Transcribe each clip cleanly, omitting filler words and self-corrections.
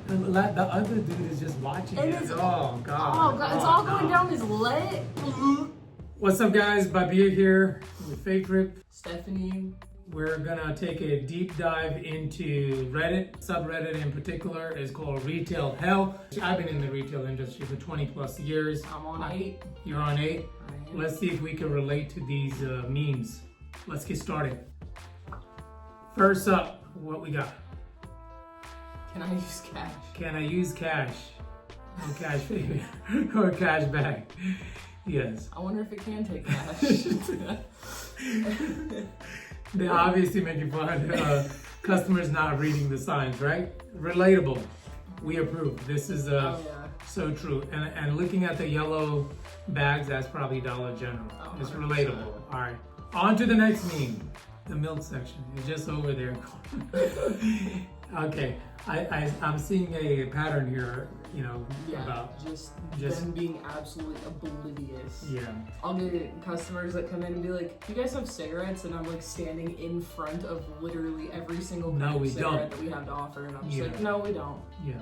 And the other dude is just watching And it. it's, Oh, God. Oh, God. It's all going down his leg. What's up, guys? Babir here with Fav Trip. Stephanie. We're gonna take a deep dive into Reddit. Subreddit in particular is called Retail Hell. I've been in the retail industry for 20 plus years. I'm on 8. You're on 8? I am. Let's see if we can relate to these memes. Let's get started. First up, what we got? Can I use cash? Can I use cash? No cash baby. Or cash back. Yes. I wonder if it can take cash. They obviously making fun of customers not reading the signs, right? Relatable. We approve. This is so true. And looking at the yellow bags, that's probably Dollar General. Oh, it's relatable. All right. On to the next meme. The milk section. It's just over there. Okay. I'm seeing a pattern here, you know, about just them being absolutely oblivious. Yeah. I'll get customers that come in and be like, "Do you guys have cigarettes?" And I'm like standing in front of literally every single cigarette that we have to offer, and I'm just like, "No, we don't." Yeah.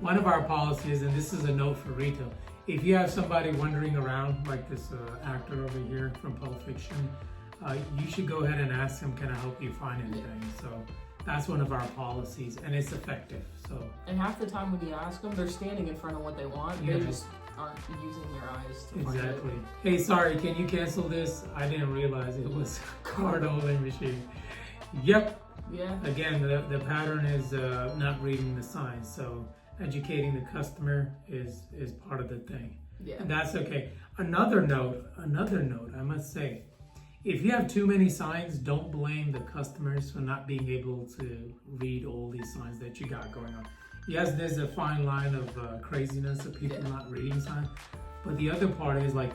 One of our policies, and this is a note for retail, if you have somebody wandering around like this actor over here from Pulp Fiction, you should go ahead and ask them, "Can I help you find anything?" So that's one of our policies, and it's effective. So. And half the time when you ask them, they're standing in front of what they want. They just aren't using their eyes to find it. Hey, sorry, can you cancel this? I didn't realize it was a card holding machine. Yep. Yeah. Again, the pattern is not reading the signs. So educating the customer is part of the thing. Yeah. And that's okay. Another note, I must say. If you have too many signs, don't blame the customers for not being able to read all these signs that you got going on. Yes, there's a fine line of craziness of people not reading signs, but the other part is like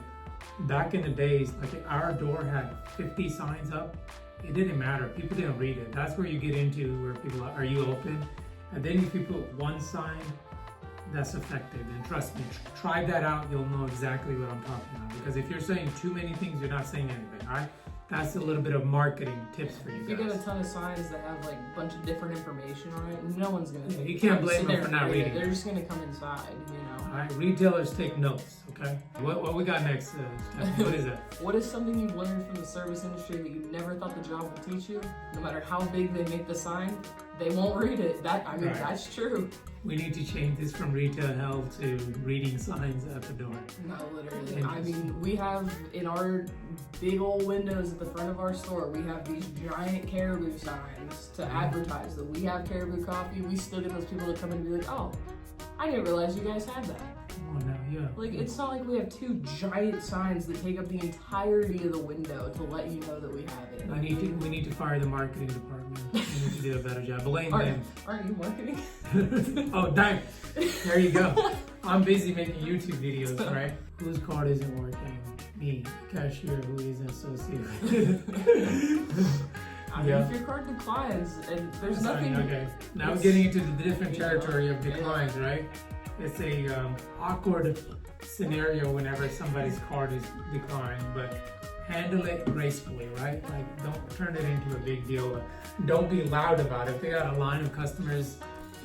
back in the days, like our door had 50 signs up. It didn't matter. People didn't read it. That's where you get into where people are you open? And then if you put one sign, that's effective. And trust me, try that out. You'll know exactly what I'm talking about. Because if you're saying too many things, you're not saying anything. All right? That's a little bit of marketing tips for you guys. If you get a ton of signs that have like a bunch of different information on it, no one's gonna. You can't blame them for not reading. They're just gonna come inside, you know. All right, retailers take notes. Okay. What we got next? Stephanie? What is that? What is something you've learned from the service industry that you never thought the job would teach you? No matter how big they make the sign, they won't read it. That's true. We need to change this from retail hell to reading signs at the door. No, literally. I mean, we have in our big old windows at the front of our store, we have these giant caribou signs to advertise that we have caribou coffee. We still get those people that come in and be like, "Oh, I didn't realize you guys had that." Oh no, yeah. Like, it's not like we have 2 giant signs that take up the entirety of the window to let you know that we have it. We need to fire the marketing department. We need to do a better job. Blame them. Aren't you marketing? Oh, dang. There you go. I'm busy making YouTube videos, right? Whose card isn't working? Me, cashier who isn't associated. I mean, if your card declines and there's nothing. Okay. Now we're getting into the different territory of declines, right? It's a awkward scenario whenever somebody's card is declined, but handle it gracefully, right? Like, don't turn it into a big deal. Don't be loud about it. If they got a line of customers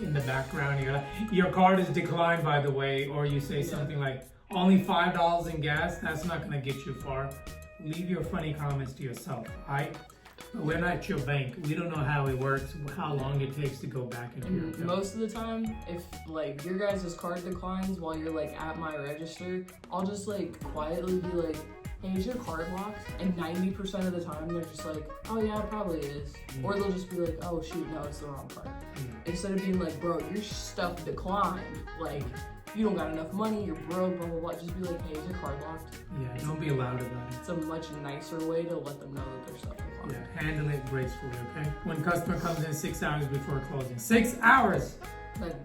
in the background, you're like, "Your card is declined, by the way," or you say something like, "Only $5 in gas," that's not gonna get you far. Leave your funny comments to yourself, all right? We're not your bank. We don't know how it works, how long it takes to go back into your account. Most of the time, if like your guys' card declines while you're like at my register, I'll just like quietly be like, "Hey, is your card locked?" And 90% of the time, they're just like, "Oh yeah, it probably is." Or they'll just be like, "Oh shoot, no, it's the wrong card." Instead of being like, "Bro, your stuff declined. Like, you don't got enough money, you're broke, blah, blah, blah." Just be like, "Hey, is your card locked?" Yeah, don't be loud about it. It's a much nicer way to let them know that their stuff declined. Yeah, handle it gracefully, okay? When customer comes in 6 hours before closing. 6 hours!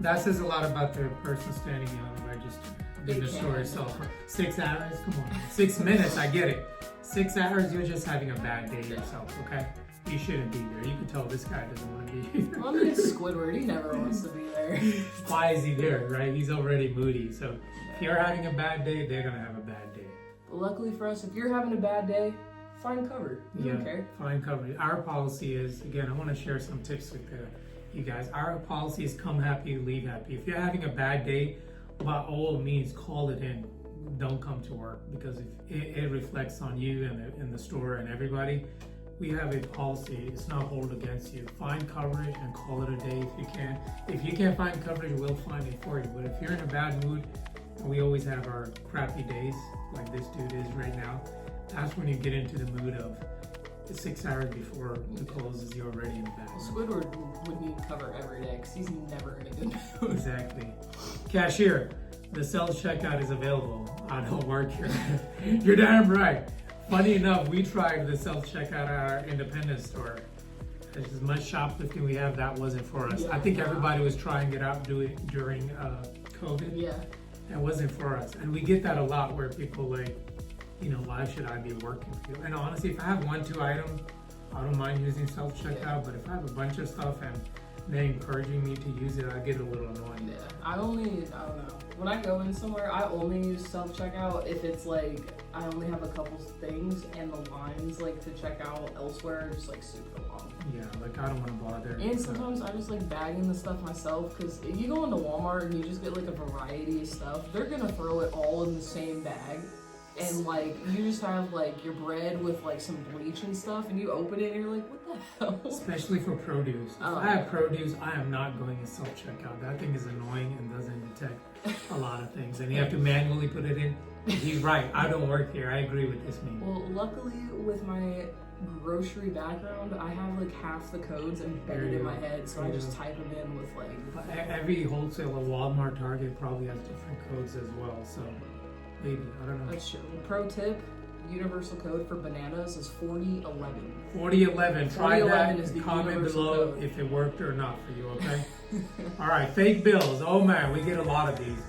That says a lot about the person standing on the register. In the store itself. 6 hours? Come on. 6 minutes, I get it. 6 hours, you're just having a bad day yourself, okay? You shouldn't be there. You can tell this guy doesn't want to be here. Well, I mean, it's Squidward. He never wants to be there. Why is he there, right? He's already moody. So if you're having a bad day, they're going to have a bad day. But luckily for us, if you're having a bad day, find cover. We don't care. Find cover. Our policy is, again, I want to share some tips with you guys. Our policy is come happy, leave happy. If you're having a bad day, by all means, call it in. Don't come to work, because if it reflects on you and the store and everybody. We have a policy. It's not hold against you. Find coverage and call it a day if you can. If you can't find coverage, we'll find it for you. But if you're in a bad mood, and we always have our crappy days, like this dude is right now, that's when you get into the mood of 6 hours before the closes, you're already in bed. Squidward would need cover every day because he's never in a good mood. Exactly. Cashier, the self checkout is available. I don't work here. You're damn right. Funny enough, we tried the self-checkout at our independent store. As much shoplifting we have, that wasn't for us. I think everybody was trying it out during COVID. Yeah. That wasn't for us. And we get that a lot where people like, why should I be working for you? And honestly, if I have 1-2 items, I don't mind using self-checkout, but if I have a bunch of stuff and they're encouraging me to use it, I get a little annoyed. Yeah, I don't know. When I go in somewhere, I only use self-checkout if it's like, I only have a couple things and the lines like to check out elsewhere are just like super long. Yeah, like I don't want to bother. And sometimes I just like bagging the stuff myself, because if you go into Walmart and you just get like a variety of stuff, they're gonna throw it all in the same bag. And like you just have like your bread with like some bleach and stuff, and you open it and you're like, what the hell? Especially for produce. If I have produce, I am not going to self-checkout. That thing is annoying and doesn't detect a lot of things, and you have to manually put it in. He's right. I don't work here. I agree with this man. Well, luckily with my grocery background, I have like half the codes embedded in my head, so I just type them in with like. Every wholesaler, Walmart, Target probably has different codes as well. So. Maybe, I don't know. That's true. Pro tip, universal code for bananas is 4011. 4011. Try that. Is the comment below code. if it worked or not for you, okay? All right, fake bills. Oh man, we get a lot of these.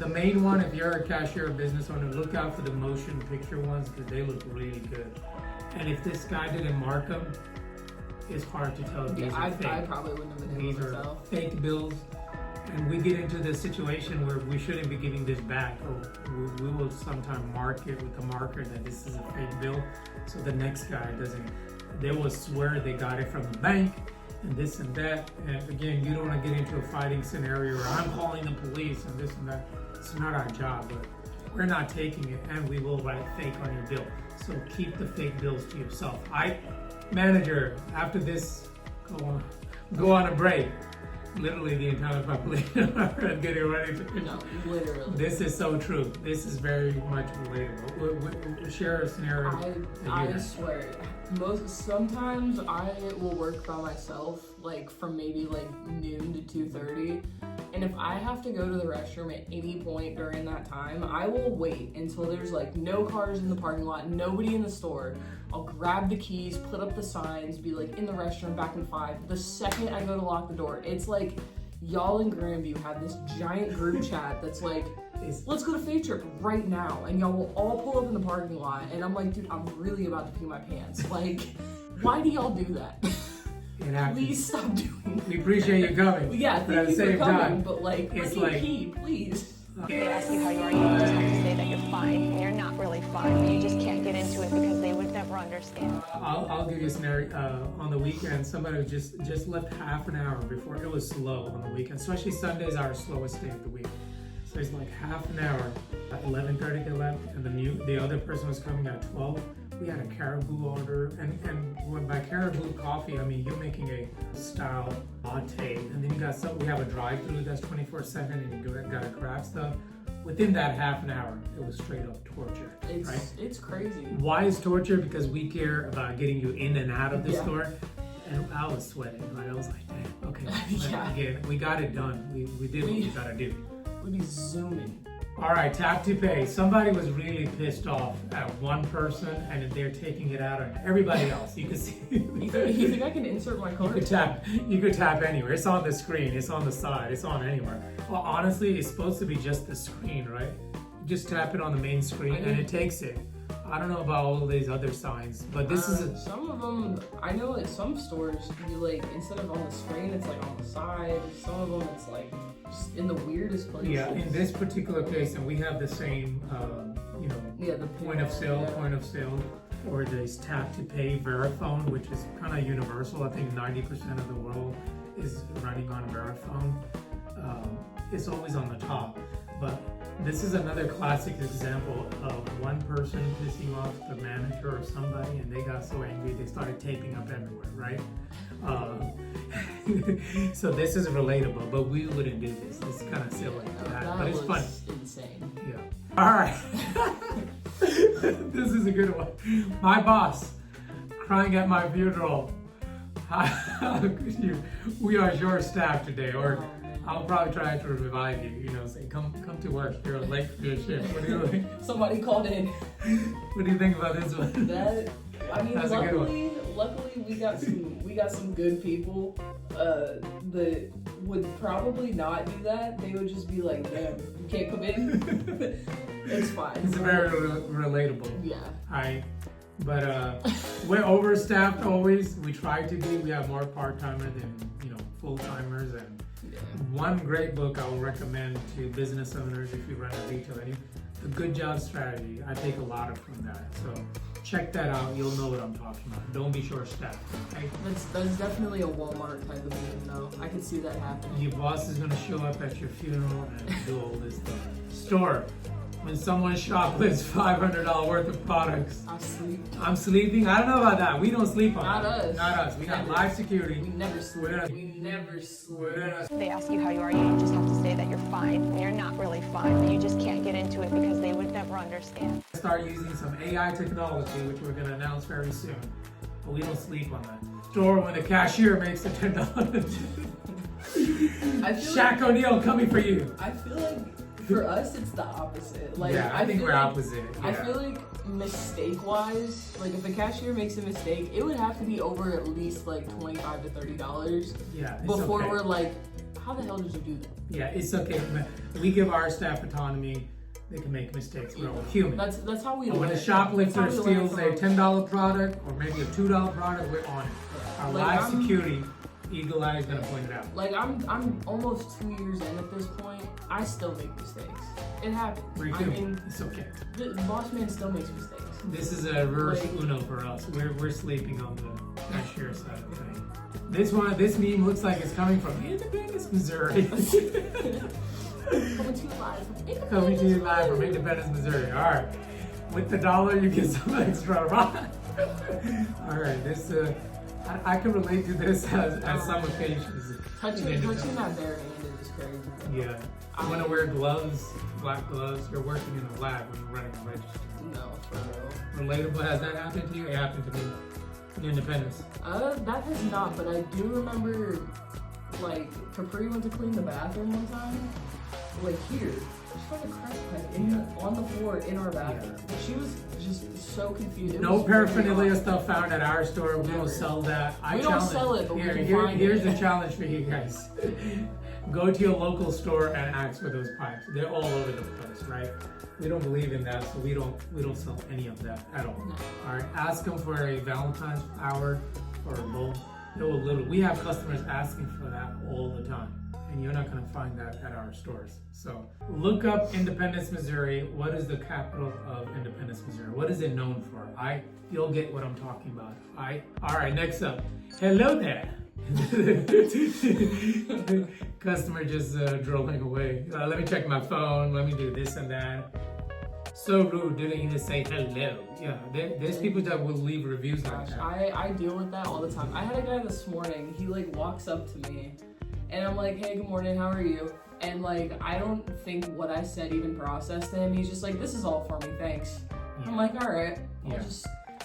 The main one, if you're a cashier or business owner, look out for the motion picture ones because they look really good. And if this guy didn't mark them, it's hard to tell if these are fake. I probably wouldn't have been able to tell. These are fake bills. And we get into the situation where we shouldn't be giving this back, or we will sometime mark it with a marker that this is a fake bill, so the next guy doesn't. They will swear they got it from the bank, and this and that. And again, you don't want to get into a fighting scenario where I'm calling the police and this and that. It's not our job, but we're not taking it, and we will write fake on your bill. So keep the fake bills to yourself. Manager, after this, go on a break. Literally the entire population are getting ready to. No, literally. This is so true. This is very much relatable. Share a scenario. I swear, sometimes I will work by myself, like from maybe like noon to 2:30, and if I have to go to the restroom at any point during that time, I will wait until there's like no cars in the parking lot, nobody in the store. I'll grab the keys, put up the signs, be like in the restroom, back in 5. The second I go to lock the door, it's like y'all in Grandview have this giant group chat that's like, let's go to Fav Trip right now, and y'all will all pull up in the parking lot, and I'm like, dude, I'm really about to pee my pants. Like, why do y'all do that? Please stop doing that. We appreciate you coming. Yeah, thank you for coming, but like, let me pee, please. They ask you how you are, you just have to say that you're fine, and you're not really fine. You just can't get into it because they would never understand. I'll give you a scenario. On the weekend, somebody just left half an hour before. It was slow on the weekend, especially Sundays are our slowest day of the week. So it's like half an hour. At 11:30 they left, and the other person was coming at 12. We had a caribou order, and when by caribou coffee, I mean you're making a style latte, and then you got we have a drive-through that's 24/7, and you gotta grab stuff. Within that half an hour, it was straight up torture. It's crazy. Why is torture? Because we care about getting you in and out of the store. And I was sweating. Right? I was like, damn, okay. Again, we got it done. We did what we gotta do. We'd be zooming. All right, tap to pay. Somebody was really pissed off at one person, and they're taking it out on everybody else. You can see. You think I can insert my card? You could tap anywhere. It's on the screen. It's on the side. It's on anywhere. Well, honestly, it's supposed to be just the screen, right? You just tap it on the main screen, and it takes it. I don't know about all these other signs, but this is some of them. I know at some stores, you like instead of on the screen, it's like on the side. Some of them, it's like just in the weirdest places. Yeah, in this particular case, and we have the same, the point of sale, or this tap to pay Verifone, which is kind of universal. I think 90% of the world is running on Verifone, it's always on the top. But this is another classic example of one person pissing off the manager or somebody, and they got so angry they started taping up everywhere, right? So this is relatable, but we wouldn't do this. It's kind of silly, but it's fun. Insane. Yeah. All right. This is a good one. My boss crying at my funeral. How could you? We are short staffed today, or I'll probably try to revive you. You know, say come to work. You're late for your shift. What do you think? Somebody called in. What do you think about this one? Luckily we got some good people that would probably not do that. They would just be like, damn, you can't come in. It's fine. It's very relatable. Yeah. But we're overstaffed always. We try to be. We have more part-timers than full-timers. And one great book I will recommend to business owners if you run a retail, The Good Job Strategy. I take a lot from that. So check that out. You'll know what I'm talking about. Don't be short-staffed. Okay? That's definitely a Walmart type of thing, though. I can see that happening. Your boss is gonna show up at your funeral and do all this stuff. Store. When someone shoplifts $500 worth of products. I'm sleeping. I don't know about that. We don't sleep on Not that. us. Not us. We got live security. We never sleep. We never sleep. They ask you how you are, you just have to say that you're fine when you're not really fine, but you just can't get into it because they would never understand. Start using some AI technology, which we're going to announce very soon. But we don't sleep on that. Store when the cashier makes the $10. Shaq O'Neal coming for you. I feel like for us, it's the opposite. Like, yeah, I think we're opposite. Yeah. I feel like mistake-wise, like if a cashier makes a mistake, it would have to be over at least like $25 to $30. Yeah, before we're like, how the hell did you do that? Yeah, it's okay. We give our staff autonomy. They can make mistakes. We're all human. That's how we. When a shoplifter steals a $10 product or maybe a $2 product, we're on it. Our live security. Eagle Eye is gonna point it out. Like I'm almost 2 years in at this point. I still make mistakes. It happens. I mean, it's okay. The boss man still makes mistakes. This is a reverse Uno for us. We're sleeping on the cashier side of things. This meme looks like it's coming from Independence, Missouri. Coming to you live from Independence, Missouri. All right. With the dollar, you get some extra, right? All right. This. I can relate to this as some occasions. Touching that bare hand is crazy. Yeah. You want to wear gloves, black gloves. You're working in a lab when you're running a register. No, for real. Relatable. Has that happened to you? It happened to me. In Independence. That has not, but I do remember, like, Capri went to clean the bathroom one time. Like here, she found a crack pipe on the floor in our bathroom. Yeah. She was just so confused. No paraphernalia stuff found at our store. We don't sell that. We don't sell it, but we can find it. Here's the challenge for you guys. Go to your local store and ask for those pipes. They're all over the place, right? We don't believe in that, so we don't sell any of that at all. No. All right, ask them for a Valentine's flower or a bowl. We have customers asking for that all the time. And you're not going to find that at our stores. So look up Independence, Missouri. What is the capital of Independence, Missouri? What is it known for? You'll get what I'm talking about. All right, next up. Hello there. Customer just drooling away. Let me check my phone. Let me do this and that. So rude, didn't even say hello. Yeah, there's people that will leave reviews like that. I deal with that all the time. I had a guy this morning. He like walks up to me. And I'm like, hey, good morning, how are you? And like, I don't think what I said even processed him. He's just like, this is all for me, thanks. Yeah. I'm like, all right.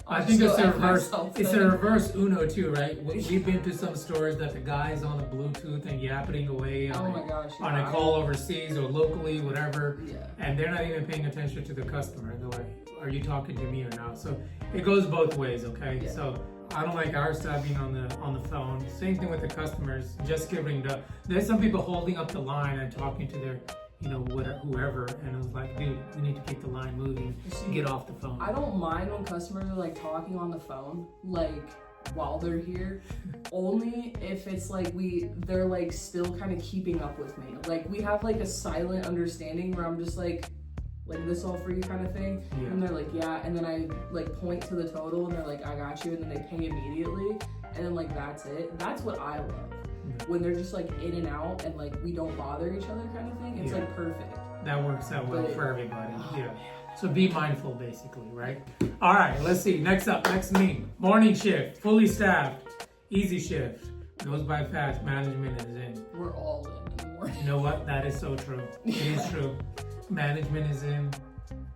I think it's a reverse. It's a reverse Uno too, right? We've been to some stores that the guy's on the Bluetooth and yapping away on a call overseas or locally, whatever. Yeah. And they're not even paying attention to the customer. They're like, are you talking to me or not? So it goes both ways, okay? Yeah. So I don't like our staff being on the phone. Same thing with the customers, just giving there's some people holding up the line and talking to their, whoever, and it was like, dude, we need to keep the line moving, get off the phone. I don't mind when customers are like talking on the phone, like while they're here, only if it's like they're like still kind of keeping up with me. Like we have like a silent understanding where I'm just like this all for you kind of thing. Yeah. And they're like, yeah. And then I like point to the total and they're like, I got you. And then they pay immediately. And then like, that's it. That's what I love. when they're just like in and out and like we don't bother each other kind of thing, it's like perfect. That works out well But for everybody. Oh, Yeah. man. So be mindful, basically, right? All right, let's see. Next up, next meme. Morning shift, fully staffed, easy shift. Goes by fast, management is in. We're all in the morning. You know what? That is so true. It is true. Management is in.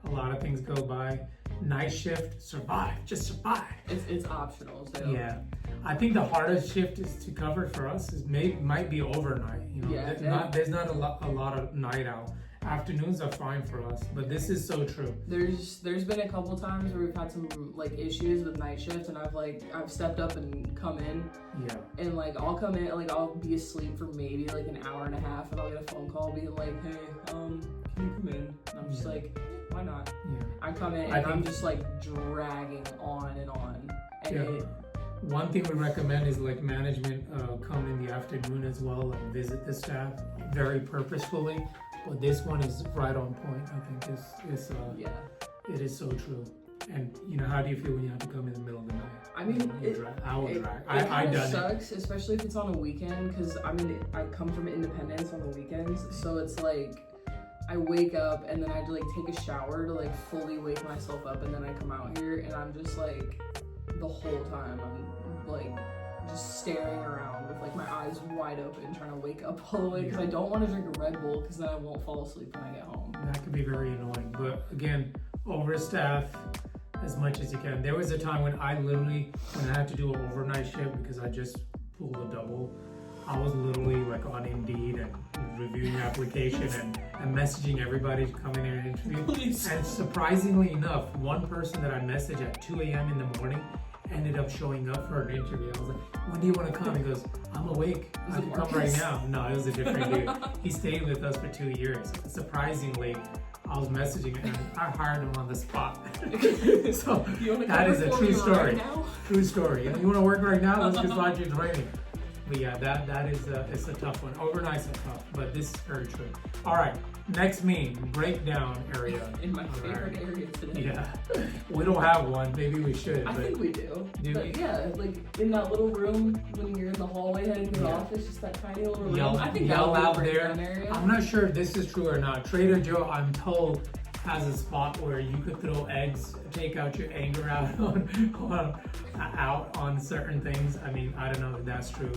A lot of things go by. Night shift, survive. Just survive. It's optional, so. Yeah. I think the hardest shift is to cover for us is might be overnight. You know, Yeah, there's not a lot of night out. Afternoons are fine for us, but this is so true. There's been a couple times where we've had some like issues with night shift, and I've stepped up and come in. Yeah. And like I'll come in, like I'll be asleep for maybe like an hour and a half, and I'll get a phone call being like, "Hey, can you come in?" And I'm just like, "Why not?" Yeah. I come in and I'm just like dragging on and on. And One thing we recommend is like management come in the afternoon as well and visit the staff very purposefully. But this one is right on point. I think it is so true. And you know, how do you feel when you have to come in the middle of the night? I mean, I kind of sucks, especially if it's on a weekend, because I mean, I come from Independence on the weekends, so it's like I wake up and then I like take a shower to like fully wake myself up, and then I come out here and I'm just like the whole time I'm like just staring around with like my eyes wide open trying to wake up all the way because I don't want to drink a Red Bull because then I won't fall asleep when I get home. That could be very annoying. But again, overstaff as much as you can. There was a time when I had to do an overnight shift because I just pulled a double. I was literally like on Indeed and reviewing the application and messaging everybody to come in here and interview. Please. And surprisingly enough, one person that I messaged at 2 a.m. in the morning ended up showing up for an interview. I was like, "When do you want to come?" He goes, "I'm awake. I can come right now." No, it was a different dude. He stayed with us for 2 years. Surprisingly, I was messaging him and I hired him on the spot. So that is a true story. Right now? True story. You want to work right now? Let's just launch your training. But yeah, that is it's a tough one. Overnight's are tough, but this is very true. All right, next meme, breakdown area. In my favorite area today. Yeah, we don't have one. Maybe we should. I think we do. Do but we? yeah, like in that little room when you're in the hallway heading to the office, just that tiny little room. I think yell that out would be a there. breakdown area. I'm not sure if this is true or not. Trader Joe, I'm told, has a spot where you could throw eggs, take out your anger out on certain things. I mean, I don't know if that's true.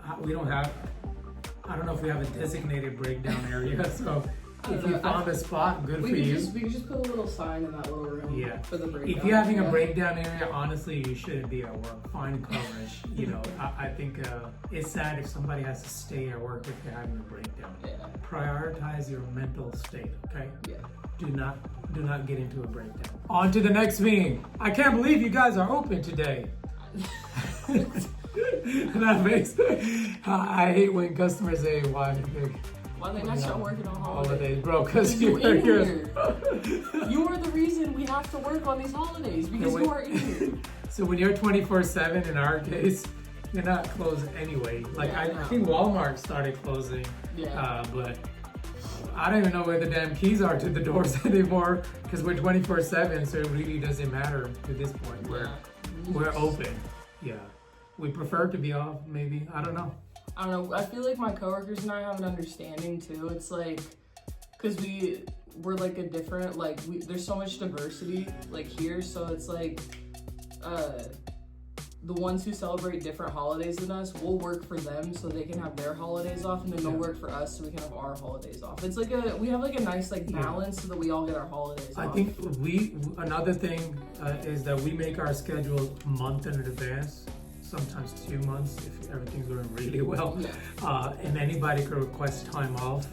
I don't know if we have a designated breakdown area. So if you found a spot, good for you. We could just put a little sign in that little room. Yeah. For the breakdown. If you're having a breakdown area, honestly, you shouldn't be at work. Find coverage. You know, I think it's sad if somebody has to stay at work if they're having a breakdown. Yeah. Prioritize your mental state, okay? Yeah. Do not get into a breakdown. On to the next meeting. I can't believe you guys are open today. That makes I hate when customers say why they not start working on holidays, bro, because you you're in here. here. You are the reason we have to work on these holidays because you are in here. So when you're 24/7, in our case, you're not closed anyway. Like I think Walmart started closing, but I don't even know where the damn keys are to the doors anymore because we're 24/7, so it really doesn't matter to this point. We're open. Yeah. We prefer to be off, maybe. I don't know. I feel like my coworkers and I have an understanding too. It's like, cause we're like a different, there's so much diversity like here. So it's like, the ones who celebrate different holidays than us, we'll work for them so they can have their holidays off, and then they'll work for us so we can have our holidays off. It's like we have like a nice balance so that we all get our holidays off. I think another thing is that we make our schedule a month in advance, sometimes 2 months if everything's going really well. And anybody could request time off.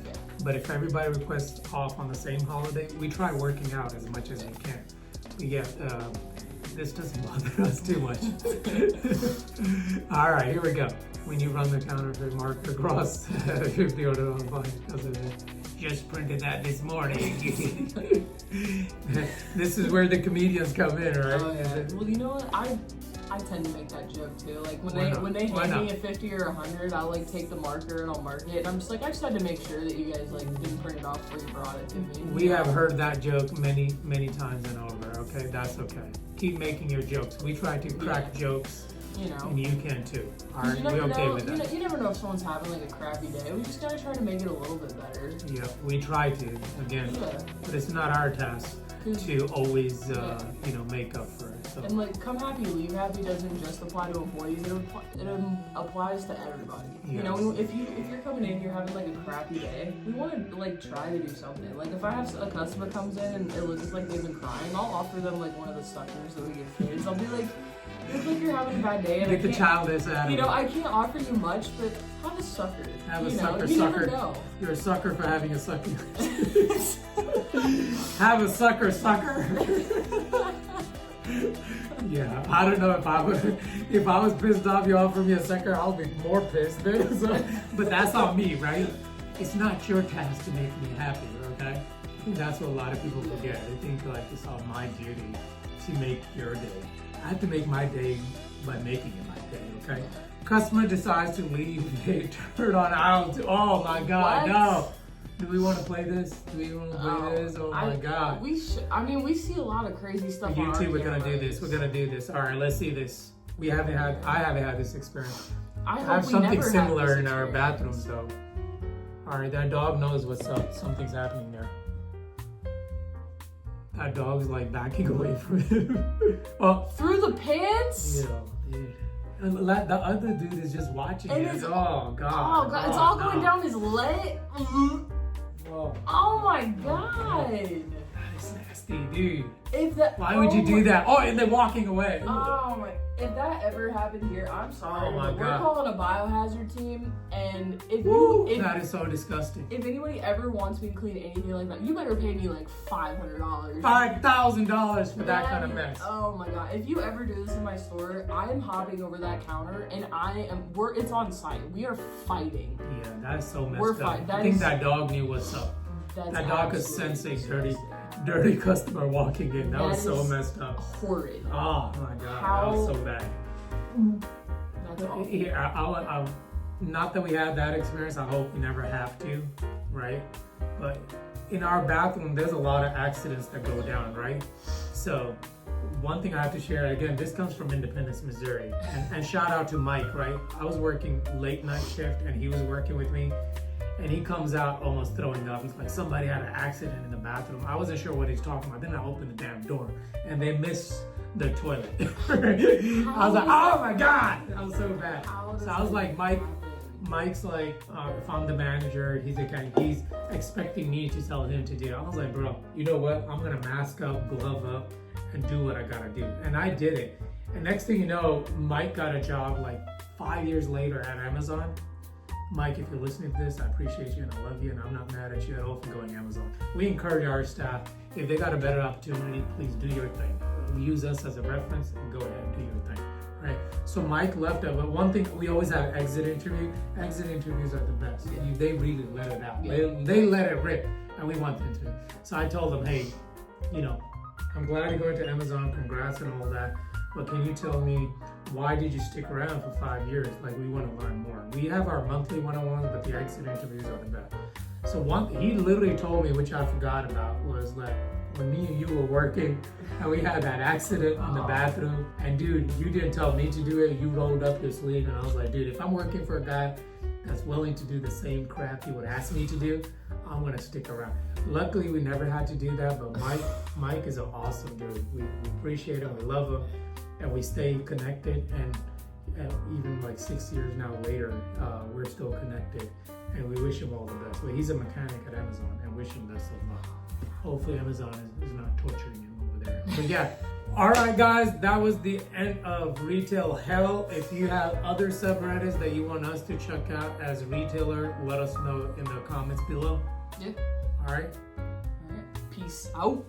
But if everybody requests off on the same holiday, we try working out as much as we can. This doesn't bother us too much. All right, here we go. When you run the counterfeit mark across 50 order on fine because of it. Just printed that this morning. This is where the comedians come in, right? Oh, yeah. Well, you know what? I tend to make that joke too. Like when they hand me a 50 or 100, I'll like take the marker and I'll mark it. And I'm just like, I just had to make sure that you guys like didn't print it off before you brought it to me. We have heard that joke many times and over. Okay, that's okay. Keep making your jokes. We try to crack jokes you know. And you can too. All 'Cause right, you we never okay know, with that. you never know if someone's having like a crappy day. We just gotta try to make it a little bit better. Yeah, we try to, again, Yeah. but it's not our task to always, you know, make up for it. So. And like, come happy, leave happy doesn't just apply to employees. It applies to everybody. Yes. You know, if you're coming in, you're having like a crappy day. We want to like try to do something. Like if I have a customer comes in and it looks like they've been crying, I'll offer them like one of the suckers that we give kids. I'll be like, it looks like you're having a bad day. And Get the childish out of You it. know, I can't offer you much, but have a sucker. Have a you sucker. know, you Sucker. never know. You're a sucker for having a sucker. Have a sucker. Yeah, I don't know if I was pissed off you offered me a sucker, I'll be more pissed. So, but that's on me, right? It's not your task to make me happy, okay? I think that's what a lot of people forget. They think like it's all my duty to make your day. I have to make my day by making it my day, okay? Customer decides to leave, they turn on out. Oh my God, What? no. Do we want to play this? Do we want to play this? Oh my God. We see a lot of crazy stuff on our YouTube, we're gonna do cameras. this. We're gonna do this. All right, let's see this. I haven't had this experience. I I hope have we something never have similar this in our experience. bathrooms though. All right, that dog knows what's up. Something's happening there. That dog's like backing away from him. Oh, Through the pants? yeah, dude. And the other dude is just watching And it. it's- Oh God. Oh God, it's all no. going down his leg. Whoa. Oh my God. That is nasty, dude. If that, Why would you do that? Oh, and they're walking away. Oh my! If that ever happened here, I'm sorry. Oh my but God. We're calling a biohazard team, and That is so disgusting. if anybody ever wants me to clean anything like that, you better pay me like $500. $5,000 for that kind of mess. Oh my God! If you ever do this in my store, I am hopping over that counter, and it's on site. We are fighting. Yeah, that's so messed We're up. fine. I think that dog knew what's up. That's That dog could absolutely sense a disgusting. dirty customer walking in. That was so is messed up. Horrid. Oh my God, How- that was so bad. That's awful. Here, not that we had that experience. I hope we never have to, right? But in our bathroom, there's a lot of accidents that go down, right? So one thing I have to share, again, this comes from Independence, Missouri. And shout out to Mike, right? I was working late night shift and he was working with me. And he comes out almost throwing up. He's like, somebody had an accident in the bathroom. I wasn't sure what he's talking about. Then I opened the damn door and they missed the toilet. I was like, oh my God, that was so bad. So I was like, Mike's like, if I'm the manager, he's expecting me to tell him to do. I was like, bro, you know what? I'm gonna mask up, glove up, and do what I gotta do. And I did it. And next thing you know, Mike got a job like 5 years later at Amazon. Mike, if you're listening to this, I appreciate you and I love you and I'm not mad at you at all for going Amazon. We encourage our staff, if they got a better opportunity, please do your thing. Use us as a reference and go ahead and do your thing, right? So Mike left it, but one thing, we always have exit interview. Exit interviews are the best. Yeah. They really let it out. Yeah. They let it rip and we want them to. So I told them, hey, you know, I'm glad you're going to Amazon, congrats and all that. But can you tell me, why did you stick around for 5 years? Like, we want to learn more. We have our monthly one-on-ones, but the exit interviews are the best. So he literally told me, which I forgot about, was that when me and you were working and we had that accident in the bathroom, and dude, you didn't tell me to do it, you rolled up your sleeve, and I was like, dude, if I'm working for a guy that's willing to do the same crap he would ask me to do, I'm gonna stick around. Luckily, we never had to do that, but Mike is an awesome dude. We appreciate him, we love him, and we stay connected, and even like 6 years now later, we're still connected, and we wish him all the best. But he's a mechanic at Amazon, and wish him best of luck. Hopefully Amazon is not torturing him over there. But yeah, all right guys, that was the end of Retail Hell. If you have other subreddits that you want us to check out as retailer, let us know in the comments below. Yeah. All right. All right. Peace out.